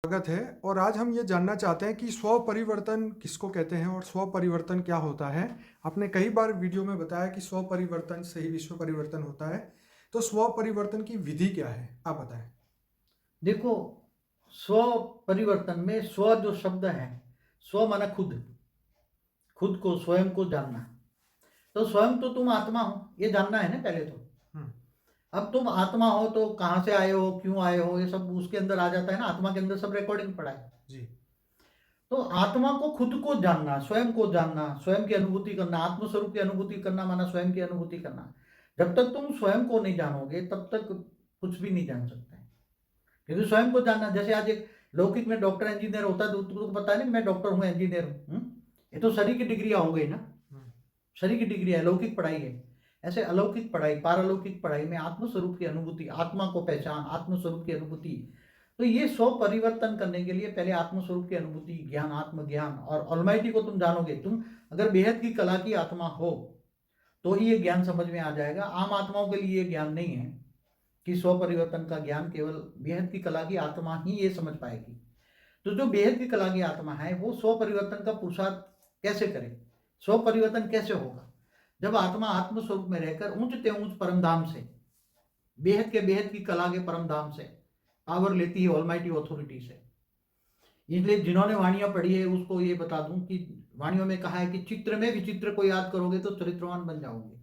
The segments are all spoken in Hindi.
स्वागत है। और आज हम ये जानना चाहते हैं कि स्व परिवर्तन किसको कहते हैं और स्व परिवर्तन क्या होता है। आपने कई बार वीडियो में बताया कि स्व परिवर्तन से ही विश्व परिवर्तन होता है, तो स्व परिवर्तन की विधि क्या है, आप बताएं। देखो, स्व परिवर्तन में स्व जो शब्द है, स्व माना खुद, खुद को स्वयं को जानना। तो स्वयं तो तुम आत्मा हो, ये जानना है ना पहले तो। हम्म। अब तुम आत्मा हो तो कहाँ से आए हो, क्यों आए हो, ये सब उसके अंदर आ जाता है ना। आत्मा के अंदर सब रिकॉर्डिंग पड़ा है। जी। तो आत्मा को खुद को जानना, स्वयं को जानना, स्वयं की अनुभूति करना, आत्मस्वरूप की अनुभूति करना माना स्वयं की अनुभूति करना। जब तक तुम स्वयं को नहीं जानोगे तब तक कुछ भी नहीं जान सकते। क्योंकि स्वयं को जानना, जैसे आज एक लौकिक में डॉक्टर इंजीनियर होता है तो तुमको पता है ना, मैं डॉक्टर हूँ, इंजीनियर हूँ। ये तो शरीर की डिग्रियां हो गई ना। हम्म। शरीर की डिग्री है, लौकिक पढ़ाई है। ऐसे अलौकिक पढ़ाई, पारलौकिक पढ़ाई में आत्मस्वरूप की अनुभूति, आत्मा को पहचान, आत्मस्वरूप की अनुभूति। तो ये स्व परिवर्तन करने के लिए पहले आत्मस्वरूप की अनुभूति, ज्ञान, आत्मज्ञान और ऑलमाइटी को तुम जानोगे। तुम अगर बेहद की कला की आत्मा हो तो ही ये ज्ञान समझ में आ जाएगा। आम आत्माओं के लिए ये ज्ञान नहीं है कि स्व परिवर्तन का ज्ञान केवल बेहद की कला की आत्मा ही ये समझ पाएगी। तो जो बेहद की कला की आत्मा है वो स्व परिवर्तन का पुरुषार्थ कैसे करे, स्व परिवर्तन कैसे होगा? जब आत्मा आत्मस्वरूप में रहकर ऊंचते ऊंच परम धाम से, बेहद के बेहद की कला के परम धाम से पावर लेती है, ऑलमाइटी ऑथोरिटी से। इसलिए जिन्होंने वाणियां पढ़ी है उसको ये बता दूं कि वाणियों में कहा है कि चित्र में विचित्र को याद करोगे तो चरित्रवान बन जाओगे।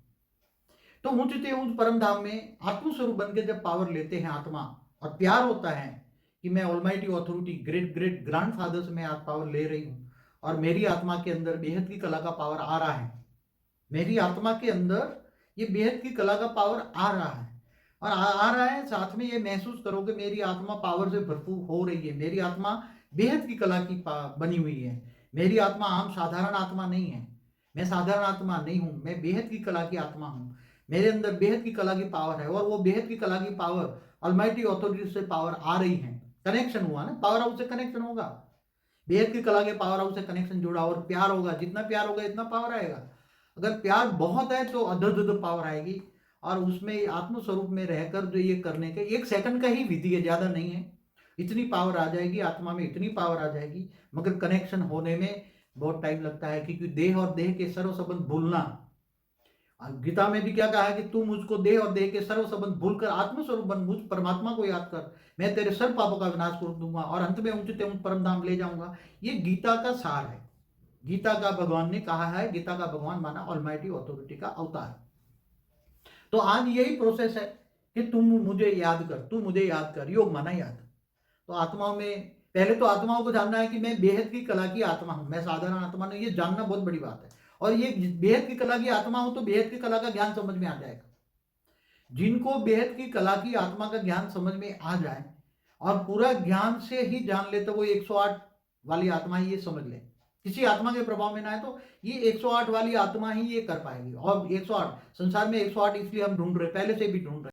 तो ऊंचते ऊंच परम धाम में आत्मस्वरूप बन के जब पावर लेते हैं आत्मा, और प्यार होता है कि मैं almighty authority, great great grand father से मैं आज पावर ले रही हूं और मेरी आत्मा के अंदर बेहद की कला का पावर आ रहा है। मेरी आत्मा के अंदर ये बेहद की कला का पावर आ रहा है और आ रहा है। साथ में ये महसूस करो कि मेरी आत्मा पावर से भरपूर हो रही है। मेरी आत्मा बेहद की कला की बनी हुई है। मेरी आत्मा आम साधारण आत्मा नहीं है। मैं साधारण आत्मा नहीं हूं, मैं बेहद की कला की आत्मा हूं। मेरे अंदर बेहद की कला की पावर है और वो बेहद की कला की पावर ऑलमाइटी अथॉरिटी से पावर आ रही है। कनेक्शन हुआ ना, पावर हाउस से कनेक्शन होगा। बेहद की कला के पावर हाउस से कनेक्शन जुड़ा और प्यार होगा। जितना प्यार होगा इतना पावर आएगा। अगर प्यार बहुत है तो अदर पावर आएगी। और उसमें आत्मस्वरूप में रहकर जो ये करने के 1 सेकंड का ही विधि है, ज्यादा नहीं है। इतनी पावर आ जाएगी आत्मा में, इतनी पावर आ जाएगी। मगर कनेक्शन होने में बहुत टाइम लगता है, क्योंकि देह और देह के सर्व संबंध भूलना। गीता में भी क्या कहा है कि तू मुझको देह और देह के सर्व संबंध भूलकर आत्मस्वरूप बन, मुझ परमात्मा को याद कर, मैं तेरे सर्व पापों का विनाश कर दूंगा और अंत में ऊंचते ऊंच परम धाम ले जाऊंगा। ये गीता का सार है। गीता का भगवान ने कहा है। गीता का भगवान माना ऑलमाइटी अथॉरिटी का अवतार। तो आज यही प्रोसेस है कि तुम मुझे याद कर, तू मुझे याद कर। योग माना याद। तो आत्माओं में पहले तो आत्माओं को जानना है कि मैं बेहद की कला की आत्मा हूं, मैं साधारण आत्मा नहीं। ये जानना बहुत बड़ी बात है। और ये बेहद की कला की आत्मा हो तो बेहद की कला का ज्ञान समझ में आ जाएगा। जिनको बेहद की कला की आत्मा का ज्ञान समझ में आ जाए और पूरा ज्ञान से ही जान ले, तो वो 108 वाली आत्मा ही ये समझ ले। किसी आत्मा के प्रभाव में ना है तो ये 108 वाली आत्मा ही ये कर पाएगी। और 108 संसार में 108 इसलिए हम ढूंढ रहे, पहले से भी ढूंढ रहे।